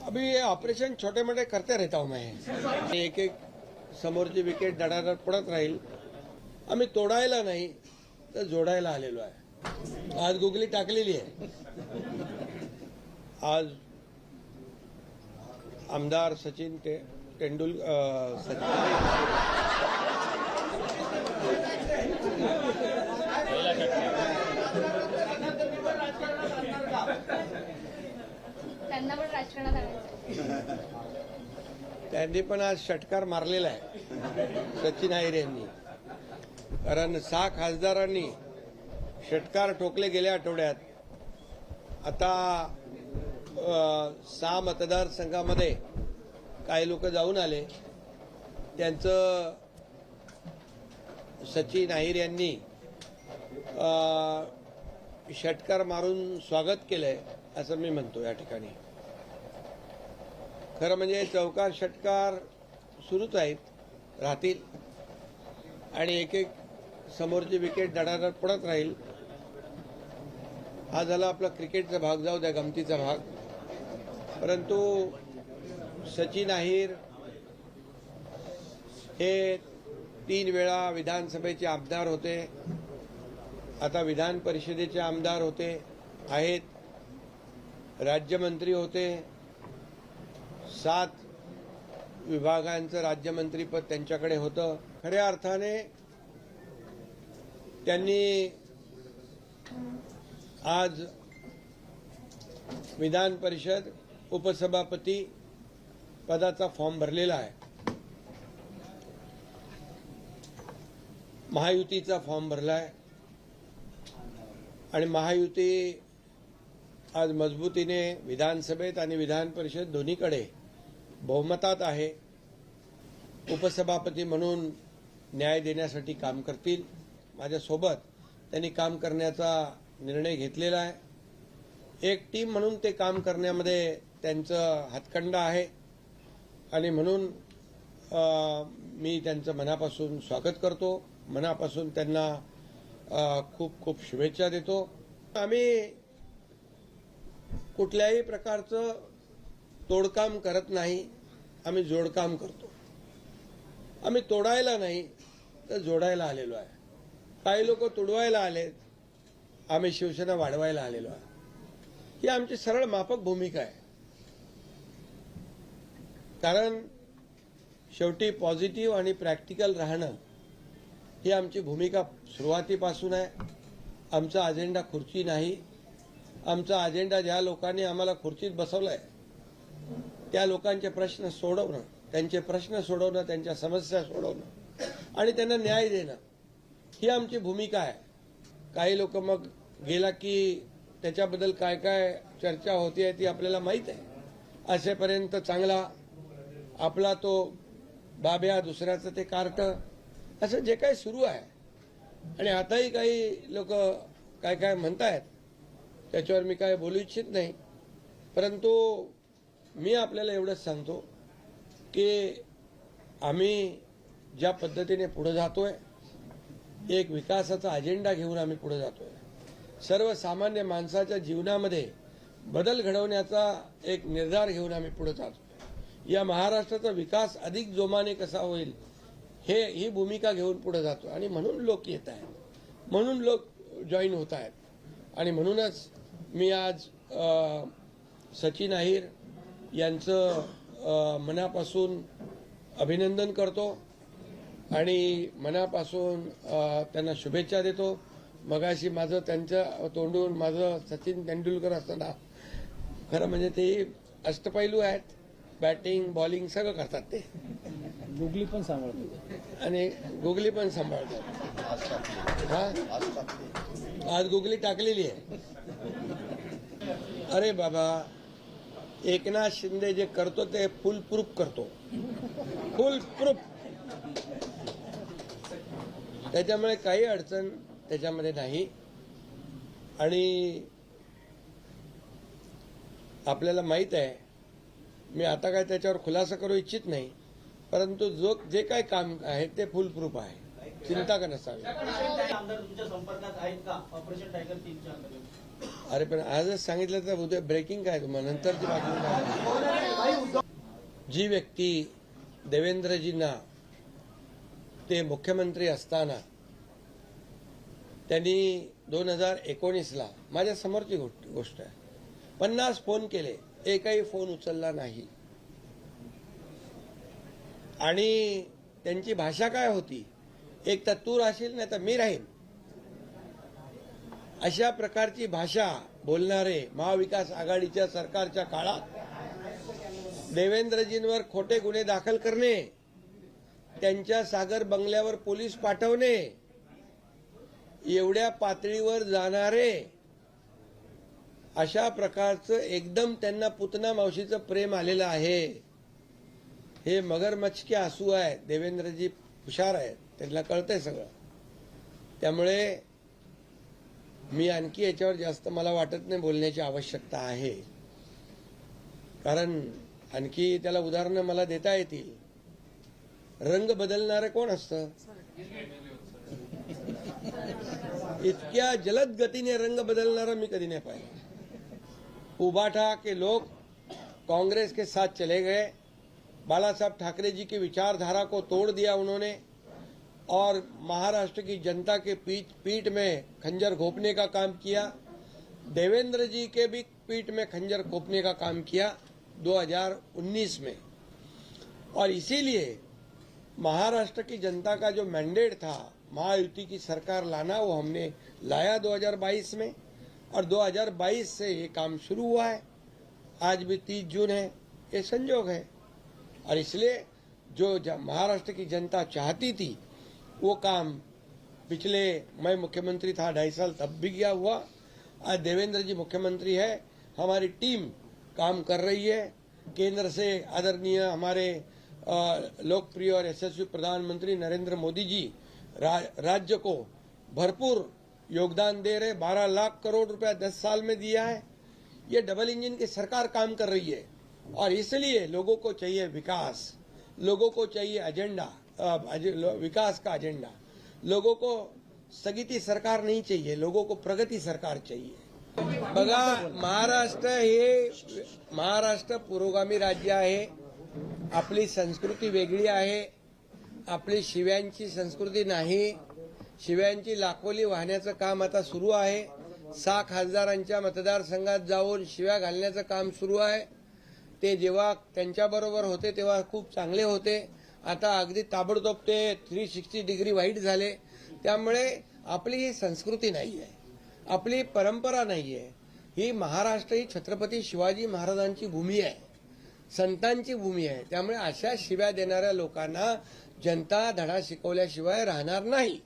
अभी ये ऑपरेशन छोटे मोटे करते रहता हूं मैं. एक एक समोरची विकेट धडाधड पडत राहील. आम्ही तोडायला नाही तर जोडायला आलेलो आहे. आज गुगली टाकलेली आहे. आज आमदार सचिन तेंडुलकर त्यांना पण राजकारणात आणायचं. त्यांनी पण आज षटकार मारलेला आहे सचिन अहिर यांनी. कारण 6 खासदारांनी षटकार ठोकले गेल्या आठवड्यात. आता 6 मतदारसंघामध्ये काही लोक जाऊन आले. त्यांचं सचिन अहिर यांनी षटकार मारून स्वागत केलंय असं मी म्हणतो या ठिकाणी. खरं म्हणजे चौकार षटकार सुरूच आहेत राहतील आणि एक एक समोरची विकेट धडाधड पडत राहील. हा झाला आपला क्रिकेटचा भाग, जाऊ द्या गमतीचा भाग. परंतु सचिन अहिर हे 3 वेळा विधानसभेचे आमदार होते. आता विधान परिषदेचे आमदार आहेत. राज्यमंत्री होते. 7 विभागांचं राज्यमंत्रीपद त्यांच्याकडे होतं. खऱ्या अर्थाने त्यांनी आज विधान परिषद उपसभापती पदाचा फॉर्म भरलेला आहे. महायुतीचा फॉर्म भरलाय आणि महायुती आज मजबूतीने विधानसभेत आणि विधान परिषद दोन्हीकडे बहुमतात आहे. उपसभापती म्हणून न्याय देण्यासाठी काम करतील. माझ्यासोबत त्यांनी काम करण्याचा निर्णय घेतलेला आहे. एक टीम म्हणून ते काम करण्यामध्ये त्यांचं हातखंडा आहे आणि म्हणून मी त्यांचं मनापासून स्वागत करतो. मनापासून त्यांना खूप खूप शुभेच्छा देतो. आम्ही कुठल्याही प्रकारचं तोडकाम करत नाही. आम्ही जोडकाम करतो. आम्ही तोडायला नाही तर जोडायला आलेलो आहे. काही लोक तुडवायला आलेत. आम्ही शिवसेना वाढवायला आलेलो आहे. ही आमची सरळ माफक भूमिका आहे. कारण शेवटी पॉझिटिव्ह आणि प्रॅक्टिकल राहणं ही आमची भूमिका सुरुवातीपासून आहे. आमचा अजेंडा खुर्ची नाही. आमचा अजेंडा ज्या लोकांनी आम्हाला खुर्चीत बसवलंय त्या लोकांचे प्रश्न सोडवणं, त्यांचे प्रश्न सोडवणं, त्यांच्या समस्या सोडवणं आणि त्यांना न्याय देणं ही आमची भूमिका आहे. काही लोक मग गेला की त्याच्याबद्दल काय काय चर्चा होतीये ती आपल्याला माहीत आहे. असेपर्यंत चांगला आपला तो बाब्या, दुसऱ्याचं ते कार्ट, असं जे काही सुरू आहे. आणि आताही काही लोक काय काय म्हणतायत त्याच्यावर मी काय बोलू इच्छित नाही. परंतु मी आपल्याला एवढंच सांगतो की आम्ही ज्या पद्धतीने पुढे जातोय, एक विकासाचा अजेंडा घेऊन आम्ही पुढे जातोय. सर्वसामान्य माणसाच्या जीवनामध्ये बदल घडवण्याचा एक निर्धार घेऊन आम्ही पुढे जातोय. या महाराष्ट्राचा विकास अधिक जोमाने कसा होईल ही भूमिका घेऊन पुढे जातो. आणि म्हणून लोक येत आहेत, म्हणून लोक जॉईन होत आहेत. आणि म्हणूनच मी आज सचिन अहिर यांचं मनापासून अभिनंदन करतो आणि मनापासून त्यांना शुभेच्छा देतो. मगाशी माझं त्यांच्या तोंडून माझं सचिन तेंडुलकर असताना, खरं म्हणजे ते अष्टपैलू आहेत. बॅटिंग बॉलिंग सगळं करतात ते. गुगली पण सांभाळतात आणि गुगली पण सांभाळतात. हा, आज गुगली टाकलेली आहे. अरे बाबा, एकनाथ शिंदे जे करतो ते फुल प्रूफ करतो. फुल प्रूफ. त्याच्यामुळे काही अडचण त्याच्यामध्ये नाही. आणि आपल्याला माहित आहे, मी आता काय त्याच्यावर खुलासा करू इच्छित नाही. परंतु जे काही काम आहे ते फुल प्रूफ आहे. चिंता का नसावी. आमदार तुमच्या संपर्कात आहेत का ऑपरेशन टायगर 3च्या अंतर्गत? अरे पण आजच सांगितलं तर उद्या ब्रेकिंग काय तुम्हाला नंतरची बातमी काय? जी व्यक्ती देवेंद्रजींना ते मुख्यमंत्री असताना त्यांनी 2019ला माझ्या समोरची गोष्ट आहे 50 फोन केले, एकही फोन उचलला नाही. आणि त्यांची भाषा काय होती, एक तर तू राहशील नाही तर मी राहीन, अशा प्रकारची भाषा बोलणारे महाविकास आघाडीच्या सरकारच्या काळात देवेंद्रजींवर खोटे गुन्हे दाखल करणे, त्यांच्या सागर बंगल्यावर पोलीस पाठवणे, एवढ्या पातळीवर जाणारे अशा प्रकारचं एकदम त्यांना पुतना मावशीचं प्रेम आलेलं आहे. हे मगरमच्छ के आंसू आहे. देवेंद्रजी हुशार आहेत, त्यांना कळतंय सगळं. त्यामुळे मी आणखी याच्यावर जास्त मला वाटत नाही बोलण्याची आवश्यकता आहे, कारण आणखी त्याला उदाहरणं मला देता येतील. रंग बदलणारे कोण असतं? इतक्या जलद गतीने रंग बदलणारा मी कधी नहीं पाया. उबाठा के लोग कांग्रेस के साथ चले गए, बाला साहब ठाकरे जी की विचारधारा को तोड़ दिया उन्होंने, और महाराष्ट्र की जनता के पीठ में खंजर घोंपने का काम किया. देवेंद्र जी के भी पीठ में खंजर घोंपने का काम किया 2019 में. और इसीलिए महाराष्ट्र की जनता का जो मैंडेट था महायुति की सरकार लाना, वो हमने लाया 2022 में, और 2022 से ये काम शुरू हुआ है. आज भी 30 जून है, ये संजोग है. और इसलिए जो महाराष्ट्र की जनता चाहती थी वो काम पिछले, मैं मुख्यमंत्री था 2.5 साल, तब भी किया हुआ. आज देवेंद्र जी मुख्यमंत्री है, हमारी टीम काम कर रही है. केंद्र से आदरणीय हमारे लोकप्रिय और यशस्वी प्रधानमंत्री नरेंद्र मोदी जी राज्य को भरपूर योगदान दे रहे. 12 लाख करोड़ रुपया 10 साल में दिया है. ये डबल इंजन की सरकार काम कर रही है, और इसलिए लोगों को चाहिए विकास, लोगों को चाहिए एजेंडा, विकास का एजेंडा. लोगों को स्थगिती सरकार नहीं चाहिए, लोगों को प्रगति सरकार चाहिए. बघा, महाराष्ट्र पुरोगामी राज्य आहे. आपली संस्कृती वेगळी आहे. आपली शिव्यांची संस्कृती नाही. शिव्यांची लाखोली वाहण्याचं काम आता सुरू आहे. 6 खासदारांच्या मतदारसंघात जाऊन शिव्या घालण्याचं काम सुरू आहे. ते जेव्हा त्यांच्याबरोबर होते तेव्हा खूप चांगले होते. आता अगदी ताबडतोब ते 360 डिग्री वाईट झाले. त्यामुळे आपली ही संस्कृती नाही आहे, आपली परंपरा नाही आहे. ही महाराष्ट्र ही छत्रपती शिवाजी महाराजांची भूमी आहे, संतांची भूमी आहे. त्यामुळे अशा शिव्या देणाऱ्या लोकांना जनता धडा शिकवल्याशिवाय राहणार नाही.